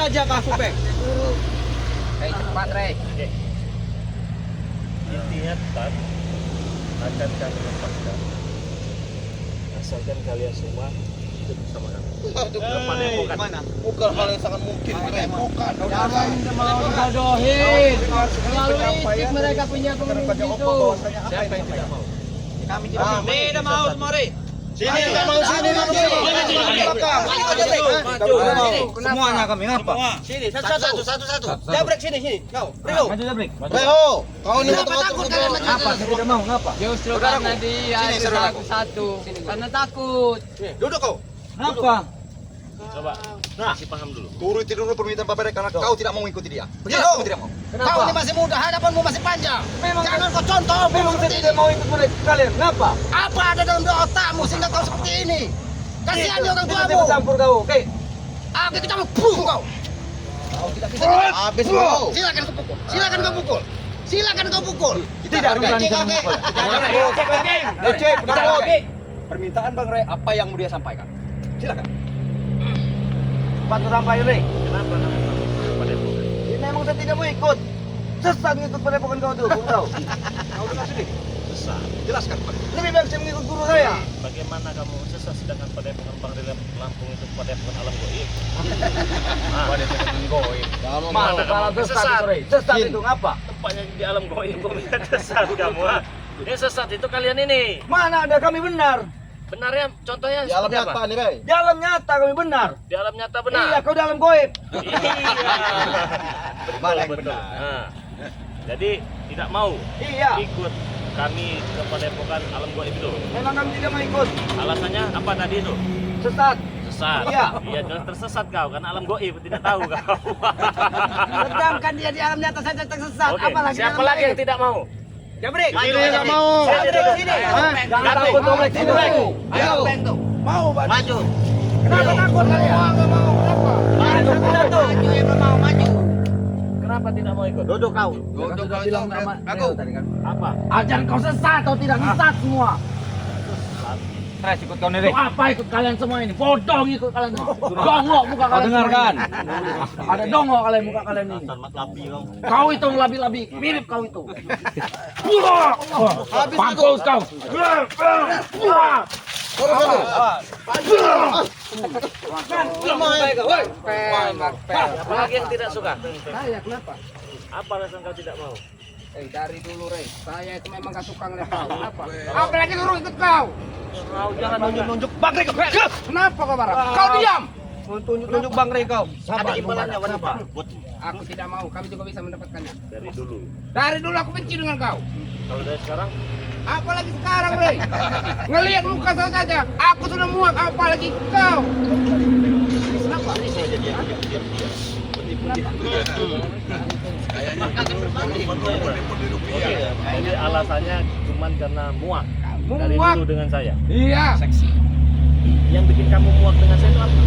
aja Kak Supek. Cepat, Rey. Intinya tetap akan kami lepaskan asalkan kalian semua hidup bersama kami. Mana? Bukan hal yang sangat mungkin. Bukan. Jangan mau dibodohin. Terlalu licik mereka punya pemimpin itu. Siapa yang tidak mau? Kami tidak mau semua, Rey. Sini enggak mau sini. Semuanya kami ngapa? Sini satu. Jabrek sini. Kau. Rio. Maju Jabrik. Rio. Kau ini takut kalian maju? Ngapa? Saya tidak mau, ngapa? Justru karena dia satu-satu. Karena takut. Duduk kau. Ngapa? Coba, kasih paham dulu. Turuti dulu permintaan Bapak karena kau tidak mau mengikuti dia. Begitu kau tidak mau. Kau ini masih muda, hadapanmu masih panjang. Jangan kau contoh. Memang saya tidak mau ikut mereka kalian. Ngapa? Apa ada dalam otakmu sehingga kau seperti ini? Kasihan orang Kita tuamu. campur kau, oke? Aku kita mau bunuh kau. Kau tidak bisa. Habis kau. Silakan kau pukul. Silakan kau pukul. Tidak berani kami mukul. Cek, permintaan Bang Rey apa yang mau dia sampaikan? Silakan. Cepat sampai Rey. Kenapa kami melakukan padepokan? Ini memang saya tidak mau ikut. Sesat ngikut padepokan kau tuh, kau. Kau dengar sini. Sesat. Jelaskan Pak. Lebih baik saya mengikut guru saya. Bagaimana kamu sesat sedangkan padepokan Bang Rilem Lampung itu padepokan alam goib? Padepokan goib. Mana Mau kamu kalau sesat sesat? itu, Rey. Sesat itu ngapa? Tempatnya di alam goib, bukan sesat kamu. Ha? Yang sesat itu kalian ini. Mana ada kami benar? Benarnya contohnya Di alam seperti apa? nyata nih, Rey. Di alam nyata kami benar. Di alam nyata benar. Iya, kau dalam goib. Iya. Betul. Nah, jadi tidak mau Iya. ikut kami ke padepokan alam goib itu. Memang kami tidak mau ikut. Alasannya apa tadi itu? Sesat. Sesat. Iya. Iya, jelas tersesat kau karena alam goib tidak tahu kau. Sedangkan dia di alam nyata saja tersesat. Oke, siapa lagi yang tidak mau? Jabrik. Sini enggak mau. Sini. Jangan takut Oblek, sini Oblek. Ayo. Mau, Pak. Maju. Kenapa takut kalian? Enggak mau. Kenapa? Maju yang mau maju. Kenapa tidak mau ikut? Duduk kau. Duduk Sudah kau, bilang Jabrik. nama Aku. Reo tadi kan. Apa? Ajar kau sesat atau tidak sesat semua. Stres ikut kau nih. Apa ikut kalian semua ini? Bodoh ikut kalian semua. Dongok muka kalian. Kau dengarkan. Ada dongok kalian muka kalian ini. Kau itu labi-labi, mirip kau itu. Mampus kau. Apa lagi yang tidak suka? Saya kenapa? Apa alasan kau tidak mau? Dari dulu, Rey. Saya itu memang gak suka ngeliat kau. Kenapa? Apalagi suruh ikut kau. Kau jangan nunjuk-nunjuk. Bang Rey kau. Kenapa kau marah? Kau diam. Tunjuk Bang Rey kau. Ada imbalannya berapa? Aku tidak mau. Kami juga bisa mendapatkannya. Dari dulu. Dari dulu aku benci dengan kau. Kalau dari sekarang, Apalagi sekarang, Rey. Ngelihat muka saya saja, aku sudah muak. Apalagi kau. Kenapa? jadi alasannya cuma karena muak. Dari Muak. dulu dengan saya. Iya. Yang bikin kamu muak dengan saya itu apa?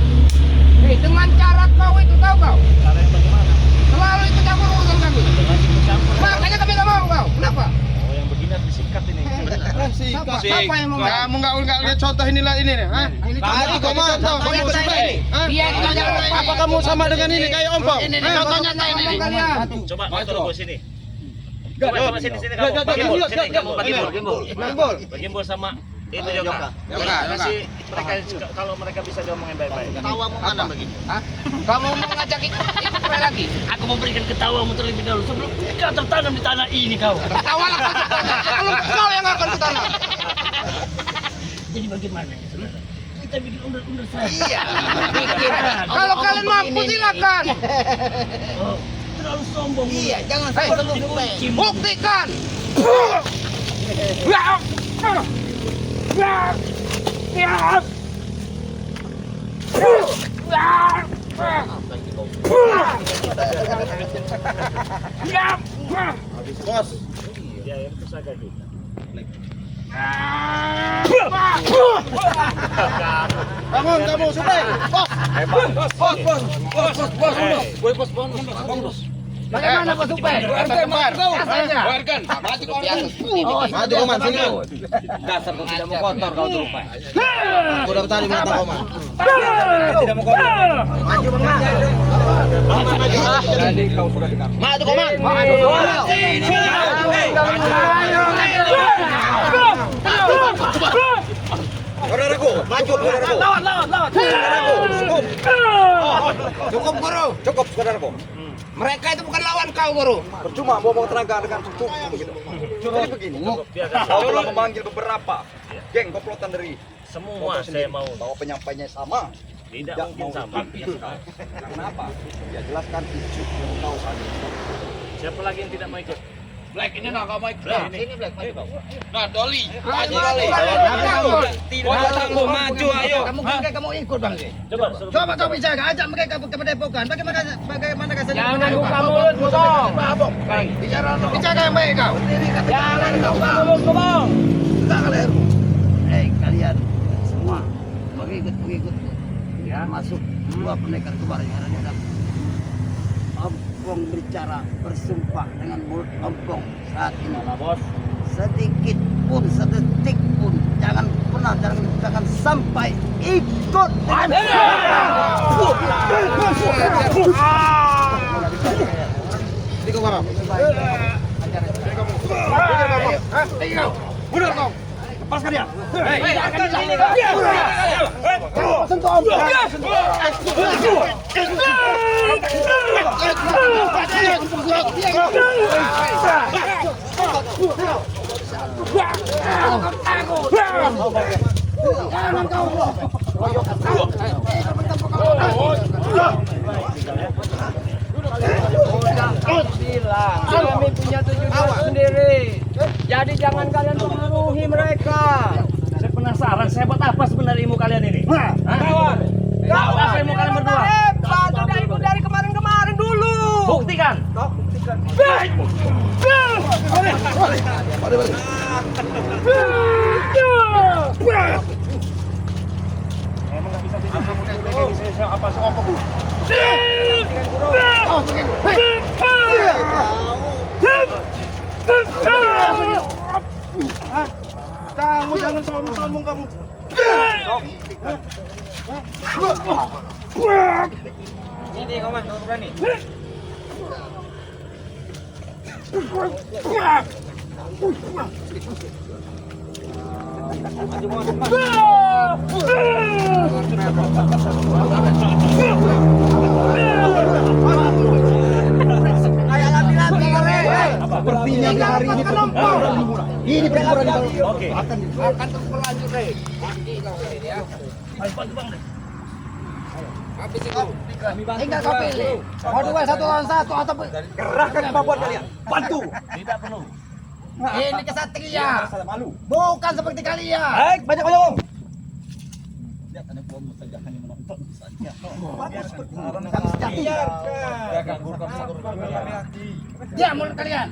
Dengan cara kau itu tahu kau. Cara yang bagaimana? Selalu ikut campur urusan kami. Dengan ikut-campur. Makanya kami tidak mau kau. Kenapa? Oh, yang begini harus disikat ini. Siapa yang mau? Kamu enggak lihat contoh inilah ini nih, ha? Tadi kau contoh, kamu suka ini. Ha? Dia itu jangan Apa kamu sama dengan ini kayak Om Pong? Ini contohnya kayak ini. Kalian. Coba motor gue sini. Coba sini kamu. Bagi bol, sini kamu bagi bol. Bagi bol sama itu Joka. Kasih mereka kalau mereka bisa diomongin baik-baik. Ketawamu mana begini? Hah? Kamu mau ngajak ikut lagi? Aku memberikan ketawamu terlebih dahulu sebelum kau tertanam di tanah ini kau. Ketawalah kau sekarang. Kalau kau yang akan ke tanah. Jadi bagaimana? Kita bikin undur-undur saja. Iya. Kalau kalian mampu silakan. Oh, terlalu sombong. Iya, jangan dikunci. Buktikan. Bos. Ya, yang pusaka kita. Bangun kamu, Supeng. Bos. Bagaimana kau Supeng? Wargan. Maju Koman sini. Dasar kau tidak mau kotor kau tuh, Pak. Aku udah tadi mata Koman. tidak mau kopi. Maju Bang Mak. Jadi kau sudah dengar. Mak tuh Mak. Saudaraku, maju saudaraku. Lawan. Cukup Guru. Cukup saudaraku. Mereka itu bukan lawan kau Guru. Percuma bawa tenaga dengan cukup begitu. Jadi begini, kau telah memanggil beberapa geng komplotan dari Semua saya mau. bahwa penyampainya sama. Tidak mungkin mau sama. Kenapa? Ya jelaskan isu yang kau tadi. Siapa lagi yang tidak mau ikut? Black ini nak kau mau ikut. Black, Sini Black maju kau. Nah, Doli. Maju Doli. Tidak tangguh maju ayo. Kamu ikut Bang. Coba. Coba kau bicara, ajak mereka ke padepokan. Bagaimana kasih? Jangan buka mulut, Bong. Bicara yang baik kau. Jangan buka mulut, Bong. Kalian semua pengikut ya masuk dua pendekar kembar yang ada di dalam. Ompong bicara bersumpah dengan mulut ompong saat ini. Bos. Sedikit pun, sedetik pun jangan pernah jangan sampai ikut. Mundur kau. Lepaskan dia. Bilang, kami punya tujuan sendiri. Jadi jangan kalian pengaruhi mereka. Saya penasaran, saya buat apa sebenarnya ilmu kalian ini? Kawan. Apa ilmu kalian berdua? Bantu dari ikut dari kemarin dulu. Buktikan. Kamu jangan sombong kamu. Ini kau mah, kau berani. Sepertinya di hari ini pertempuran dimulai. Ini pertempuran dimulai. Oke. Akan terus berlanjut deh. Mati kau ini ya. Habis itu. Tinggal kau pilih. Mau dua satu lawan satu atau Kerahkan kemampuan kalian. Bantu. Tidak perlu. ini kesatria. Rasa malu. Bukan seperti kalian. Baik, banyak ngomong. Diam mulut kalian.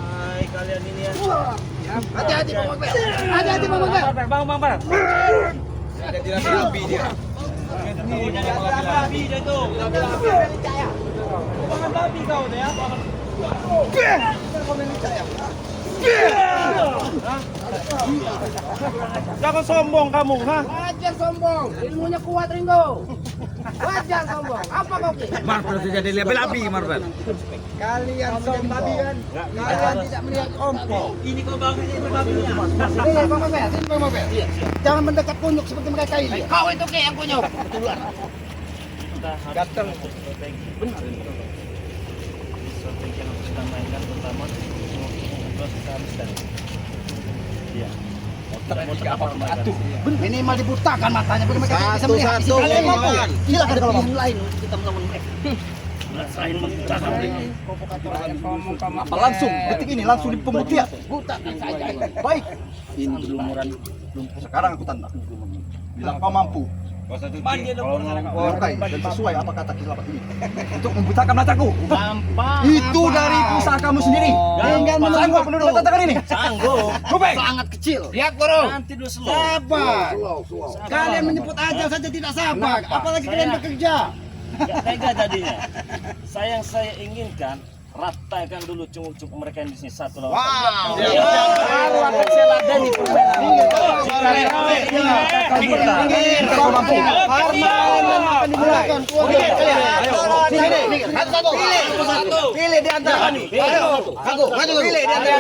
Hai kalian ini ya. Hati-hati Bang Bang. Hati-hati Bang Bang. Bang. Ada di api dia. Babi dia tuh. Babi kau ya. Jangan sombong kamu, ha? Wajar sombong, ilmunya kuat Ringo. Wajar sombong. Apa kau ki? Marvel sudah jadi lebih api Marvel. Kalian sombong. Kalian tidak melihat ompong. Ini kau bangun ini babinya. Sini Bang Mabel, sini Bang Mabel. Jangan mendekat kunyuk seperti mereka ini. Kau itu ki yang kunyuk. Keluar. Gatel. Strategi yang harus kita mainkan pertama terus kita harus iya. Minimal dibutakan matanya biar mereka bisa melihat. Kalian mampu. Silakan kalau yang lain kita melawan mereka. Rasain membutakan mereka. Apa langsung detik ini langsung di pembuktian. Butakan saja. Baik. Ini lumuran lumpur. Sekarang aku tanda. Bilang kau mampu. Mengorkai dan sesuai apa kata kilapat ini untuk membutakan mataku. Itu dari usaha kamu sendiri. Tinggal menunggu penduduk katakan ini. Sanggup. Sangat kecil. Lihat Guru. Nanti dulu slow. Sabar. Kalian menyebut ajal saja tidak sabar. Apalagi kalian bekerja. Gak tega jadinya. Yang saya inginkan ratakan dulu cunguk-cunguk mereka yang di sini satu lawan satu. Baru akan saya ladeni permainan. Kau mampu. Pilih di antara. Ayo. Aku. Maju. Pilih di antara.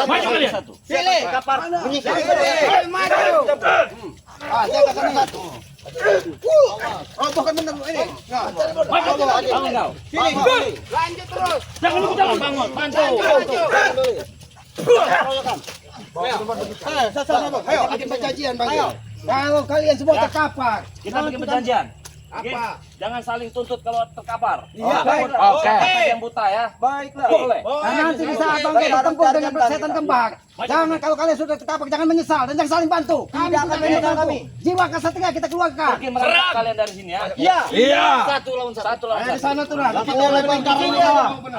Maju kalian. Pilih. Maju. Ah, jaga kami satu. Oh, bukan benar ini. Bangun kau. Lanjut terus. Jangan lupa jangan bangun. Bantu. Ayo, bikin perjanjian Bang. Kalau kalian semua terkapar, Kita bikin perjanjian. apa? Jangan saling tuntut kalau terkapar. Iya. Oke. Yang buta ya. Baiklah. Boleh. Nanti bisa abang kita tempur dengan setan kembar. Jangan kalau kalian sudah terkapar jangan menyesal dan jangan saling bantu. Kami Tidak sudah akan menyesal bantu. kami. Jiwa kesatria kita keluarkan. Mungkin merangkap kalian dari sini ya. Iya. Iya. Satu lawan satu lawan Ayo di satu. sana tuh lah. Kita lempar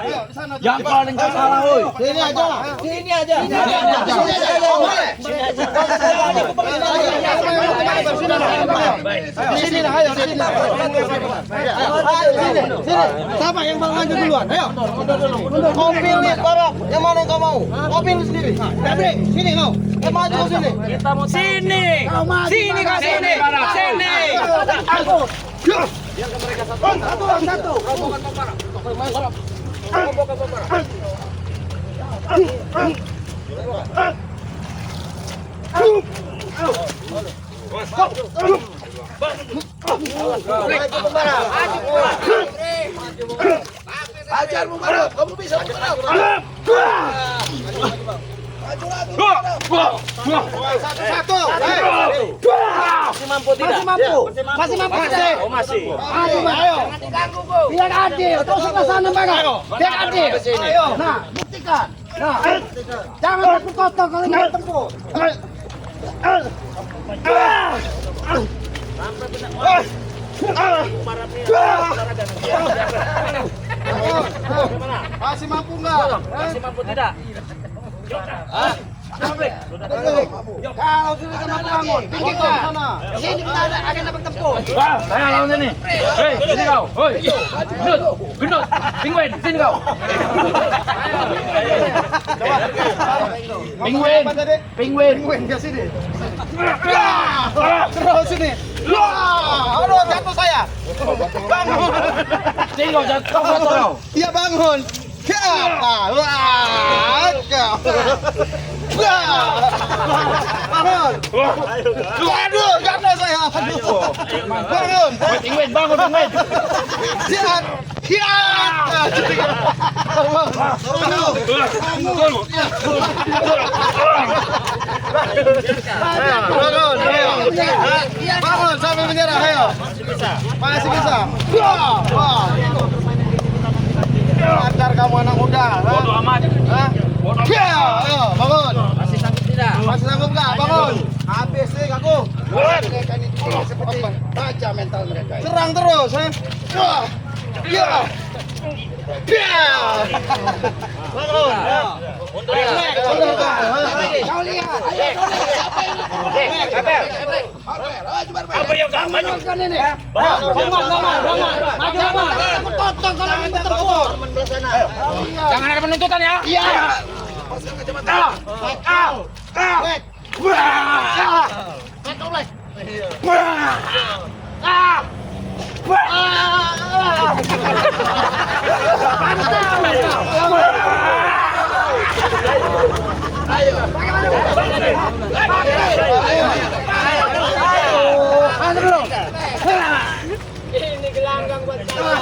Ayo di sana. Yang paling salah, woi. Sini aja. Sini aja. Sini aja. Boleh. Sini lah, ayo sini. Sini. Siapa yang mau lanjut duluan? Ayo. Kau pilih barang. Yang mana yang kau mau? Kau pilih sendiri. Febri, sini kau. Maju sini. Kita mau sini. Sini kau sini. Sini. Aku. Satu. Ajar Mubarak, kamu bisa Mubarak. Satu. Masih mampu tidak? Masih mampu. Oh masih. Ayo. Biar adil. Kau sebelah sana Barak. Biar adil. Ayo. Nah, buktikan. Nah, jangan takut kotor kalau ingin tempur. Masih mampu enggak? Masih mampu tidak? Kalau sudah mampu bangun, tinggikan. Sini kita akan dapat tempur. Wah, saya lawan sini. Hei, sini kau. Hoi. Gendut. Penguin, sini kau. Penguin. Penguin. Ke sini. Terus sini. Aduh, jatuh saya. Bangun. Sini kau jatuh kau. Dia bangun. Bangun. Aduh, jatuh saya. Bangun. Penguin, bangun penguin. Siap. Bangun sampai menyerah, ayo. Masih bisa. Antar kamu anak muda. Bodoh amat. Ayo, bangun. Masih sanggup tidak? Masih sanggup nggak? Bangun. Habis nih aku. Mereka ini seperti baca mental mereka. Serang terus, ha? Ya. Bangun. Kau lihat. Apa yang kamu maju? Potong kalau ini bertempur. Jangan ada penuntutan ya. Iya. Ini gelanggang buat kalian.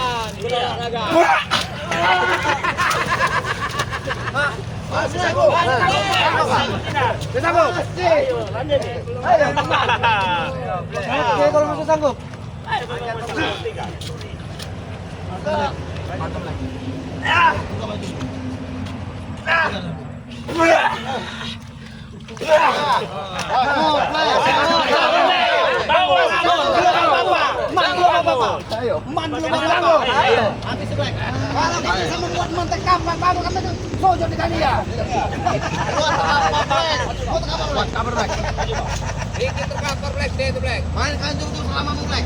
Kalau masih sanggup. Kalau kamu bisa membuat mantek kapan, baru kamu sojo di dia. Kabar Black. Iki terkantor Black, dia itu Black. Mainkan jujur selama mu Black.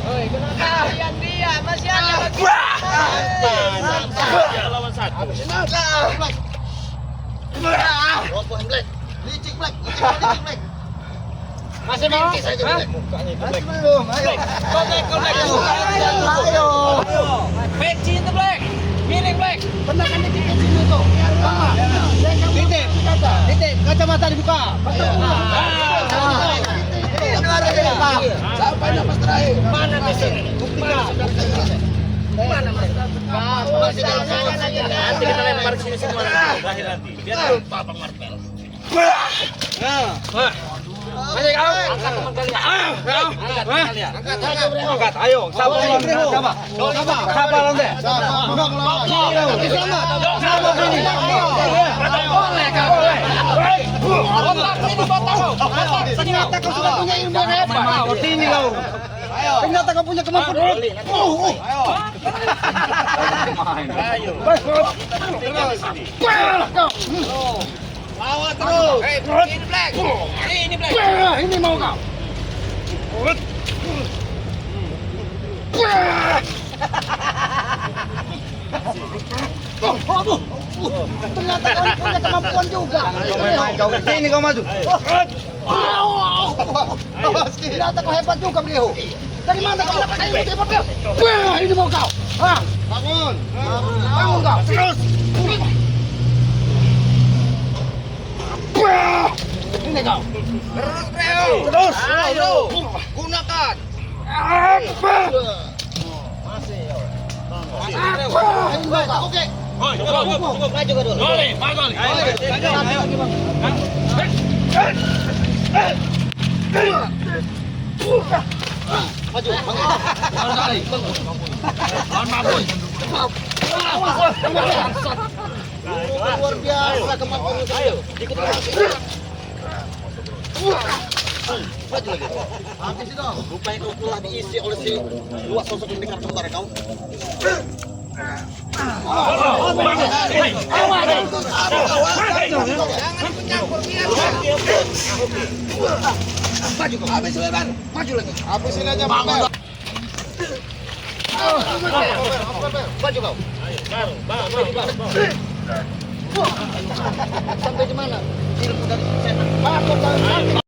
Oi, kenapa kalian dia? Masih ada lagi. Lawan satu. Black. Black. Licik Black. Licik Black. Masih mau? Masih belum. Ayo. Ayo. Peci itu Black. Miring Black. Benakan titik ke sini tuh. Titik. Kacamata dibuka. Sampai nafas terakhir. Mana di sini? Mana Mas? Nanti kita lempar ke sini semua terakhir nanti. Biar lupa Bang Marvel. Masih kau? Angkat teman kalian. Angkat kalian. Angkat, ayo. Siapa lawan deh? Siapa? Siapa lawan deh? Boleh kau. Ternyata kau sudah punya ilmu yang hebat. Sini kau. Ternyata kau punya kemampuan. Ayo. Bawa terus. Ini Black. Ini Black. Ini mau kau. Ternyata kau punya kemampuan juga. Sini kau maju. Ternyata kau hebat juga beliau. Dari mana kau dapat ilmu hebat beliau? Ini mau kau. Bangun. Bangun kau. Terus. Ini kau. Terus. Ayo. Gunakan. Oke. Maju ke dulu. Boleh, Marvel. Maju. Luar biasa kemampuan. Ayo, ikut maju lagi. Habis itu. Rupanya kau telah diisi oleh si dua sosok pendekar kembar kau. Jangan mencampur dia. Maju kau. Habis lebar. Maju lagi. Habisin aja Bang. Maju kau. Sampai di mana? Ilmu dari setan.